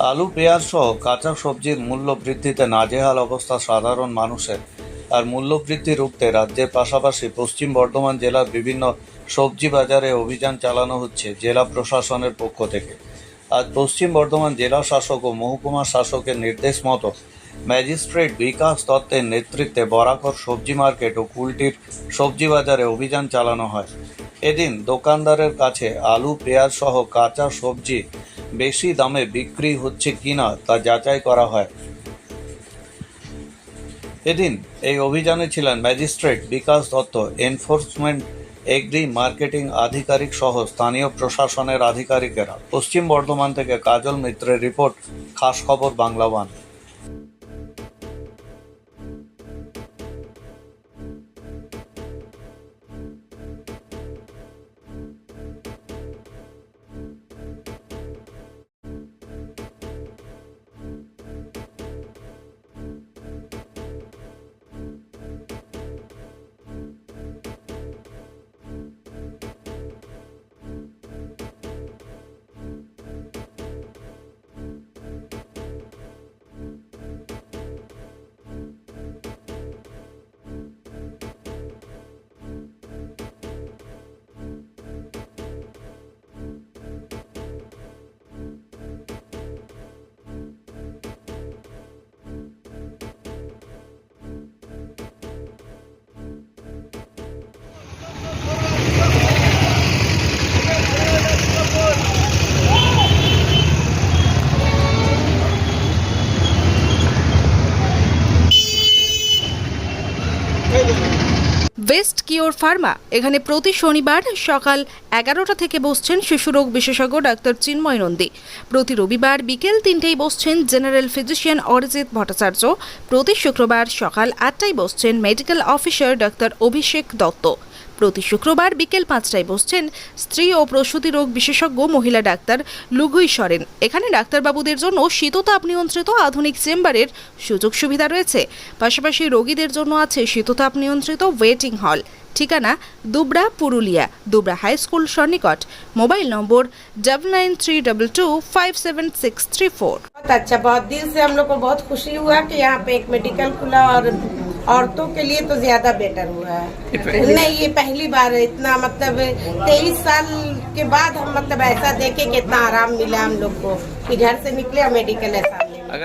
আলু পেঁয়াজ সহ কাঁচা সবজির মূল্য বৃদ্ধিতে নাজেহাল অবস্থা সাধারণ মানুষের। আর মূল্য বৃদ্ধি রুখতে রাজ্যের পাশাপাশি পশ্চিম বর্ধমান জেলার বিভিন্ন সবজি বাজারে অভিযান চালানো হচ্ছে জেলা প্রশাসনের পক্ষ থেকে। আজ পশ্চিম বর্ধমান জেলা শাসক ও মহকুমা শাসকের নির্দেশ মতো ম্যাজিস্ট্রেট বিকাশ দত্তের নেতৃত্বে বরাকর সবজি মার্কেট ও কুলটির সবজি বাজারে অভিযান চালানো হয়। এদিন দোকানদারের কাছে আলু পেঁয়াজ সহ কাঁচা সবজি বেশি দামে বিক্রি হচ্ছে কিনা তা যাচাই করা হয়। এদিন এই অভিযানে ছিলেন magistrate Bikash Dutta, enforcement agri marketing আধিকারিক সহ স্থানীয় প্রশাসনের আধিকারিকেরা। পশ্চিম বর্ধমান থেকে কাজল মিত্রের রিপোর্ট, খাস খবর Bangla one. Best cure Pharma এখানে প্রতি শনিবার সকাল 11টা থেকে বসছেন শিশুরোগ বিশেষজ্ঞ ডাক্তার চিন্ময় নন্দী। প্রতি রবিবার বিকেল 3টায় বসছেন জেনারেল ফিজিশিয়ান অরিজিৎ ভট্টাচার্য। প্রতি শুক্রবার সকাল 8টায় বসছেন মেডিকেল অফিসার ডাক্তার অভিষেক দত্ত। প্রতি শুক্রবার বিকেল 5টায় বসছেন স্ত্রী ও প্রসূতি রোগ বিশেষজ্ঞ মহিলা ডাক্তার লুগুই সরেন। এখানে ডাক্তারবাবুদের জন্য শীততাপ নিয়ন্ত্রিত আধুনিক চেম্বারের সুযোগ সুবিধা রয়েছে। পাশাপাশি রোগীদের জন্য আছে শীততাপ নিয়ন্ত্রিত ওয়েটিং হল। ঠিকানা দুবরা, পুরুলিয়া, দুবরা হাই স্কুল সন্নিকট। Mobile number 9932257634। बहुत अच्छा, बहुत दिल से हम लोग को बहुत खुशी हुआ कि यहाँ पे एक मेडिकल खुला और औरतों के लिए तो ज्यादा बेटर हुआ है। नहीं, ये पहली बार है इतना, मतलब 23 साल के बाद हम मतलब ऐसा देखे कि इतना आराम मिला हम लोग को कि घर से निकले और मेडिकल ऐसा